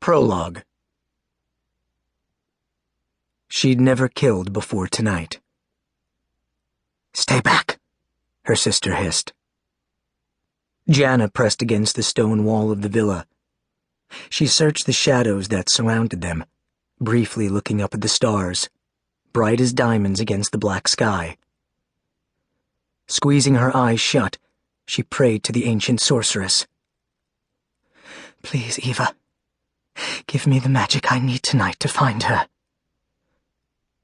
Prologue. She'd never killed before tonight. "Stay back," her sister hissed. Jana pressed against the stone wall of the villa. She searched the shadows that surrounded them, briefly looking up at the stars, bright as diamonds against the black sky. Squeezing her eyes shut, she prayed to the ancient sorceress. "Please, Eva, give me the magic I need tonight to find her."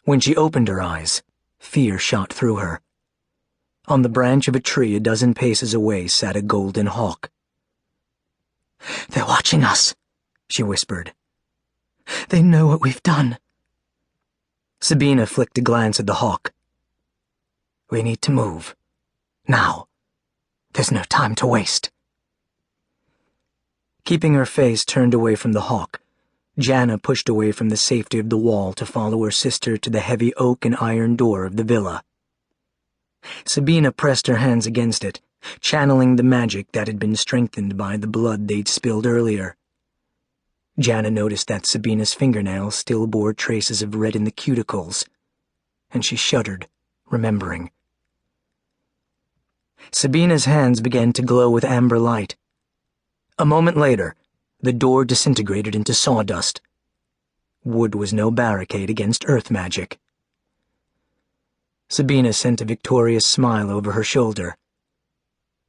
When she opened her eyes, fear shot through her. On the branch of a tree a dozen paces away sat a golden hawk. "They're watching us," she whispered. "They know what we've done." Sabina flicked a glance at the hawk. "We need to move. Now. There's no time to waste." Keeping her face turned away from the hawk, Jana pushed away from the safety of the wall to follow her sister to the heavy oak and iron door of the villa. Sabina pressed her hands against it, channeling the magic that had been strengthened by the blood they'd spilled earlier. Jana noticed that Sabina's fingernails still bore traces of red in the cuticles, and she shuddered, remembering. Sabina's hands began to glow with amber light. A moment later, the door disintegrated into sawdust. Wood was no barricade against earth magic. Sabina sent a victorious smile over her shoulder.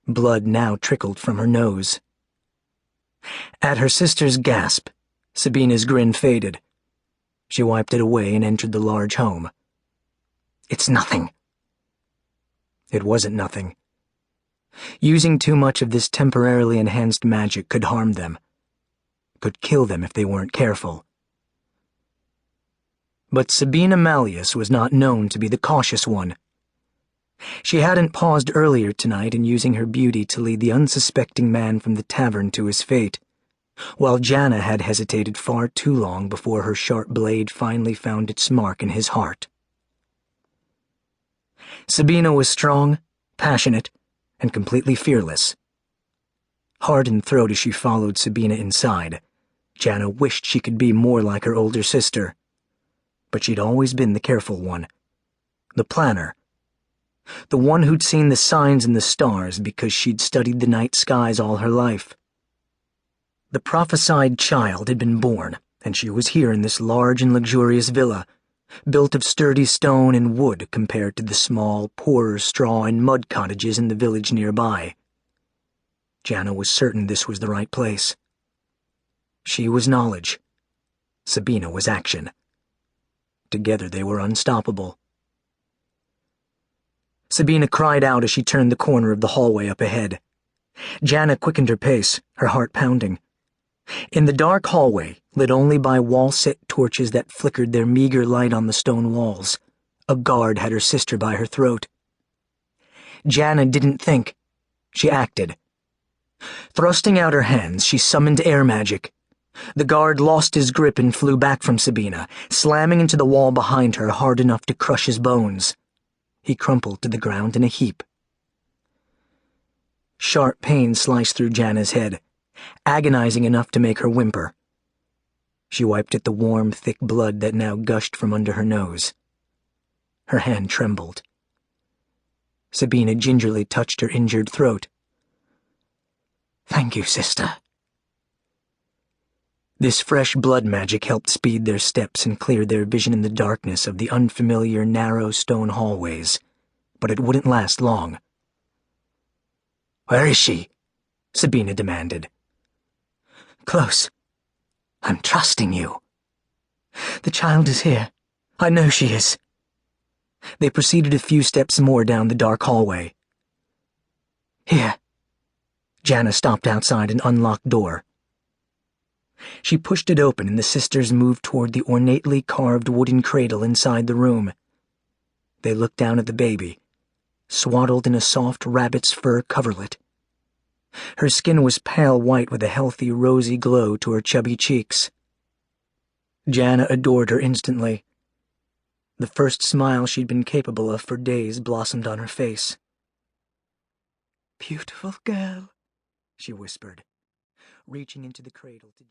Blood now trickled from her nose. At her sister's gasp, Sabina's grin faded. She wiped it away and entered the large home. "It's nothing." It wasn't nothing. Using too much of this temporarily enhanced magic could harm them, could kill them if they weren't careful. But Sabina Malleus was not known to be the cautious one. She hadn't paused earlier tonight in using her beauty to lead the unsuspecting man from the tavern to his fate, while Jana had hesitated far too long before her sharp blade finally found its mark in his heart. Sabina was strong, passionate, and completely fearless. Hard in throat as she followed Sabina inside, Jana wished she could be more like her older sister. But she'd always been the careful one, the planner, the one who'd seen the signs in the stars because she'd studied the night skies all her life. The prophesied child had been born, and she was here in this large and luxurious villa, built of sturdy stone and wood compared to the small, poorer straw and mud cottages in the village nearby. Jana was certain this was the right place. She was knowledge. Sabina was action. Together they were unstoppable. Sabina cried out as she turned the corner of the hallway up ahead. Jana quickened her pace, her heart pounding. In the dark hallway, lit only by wall-set torches that flickered their meager light on the stone walls, a guard had her sister by her throat. Jana didn't think. She acted. Thrusting out her hands, she summoned air magic. The guard lost his grip and flew back from Sabina, slamming into the wall behind her hard enough to crush his bones. He crumpled to the ground in a heap. Sharp pain sliced through Jana's head, agonizing enough to make her whimper. She wiped at the warm, thick blood that now gushed from under her nose. Her hand trembled. Sabina gingerly touched her injured throat. "Thank you, sister." This fresh blood magic helped speed their steps and clear their vision in the darkness of the unfamiliar, narrow stone hallways, but it wouldn't last long. "Where is she?" Sabina demanded. "Close. I'm trusting you." "The child is here. I know she is." They proceeded a few steps more down the dark hallway. "Here." Jana stopped outside an unlocked door. She pushed it open and the sisters moved toward the ornately carved wooden cradle inside the room. They looked down at the baby, swaddled in a soft rabbit's fur coverlet. Her skin was pale white with a healthy, rosy glow to her chubby cheeks. Jana adored her instantly. The first smile she'd been capable of for days blossomed on her face. "Beautiful girl," she whispered, reaching into the cradle to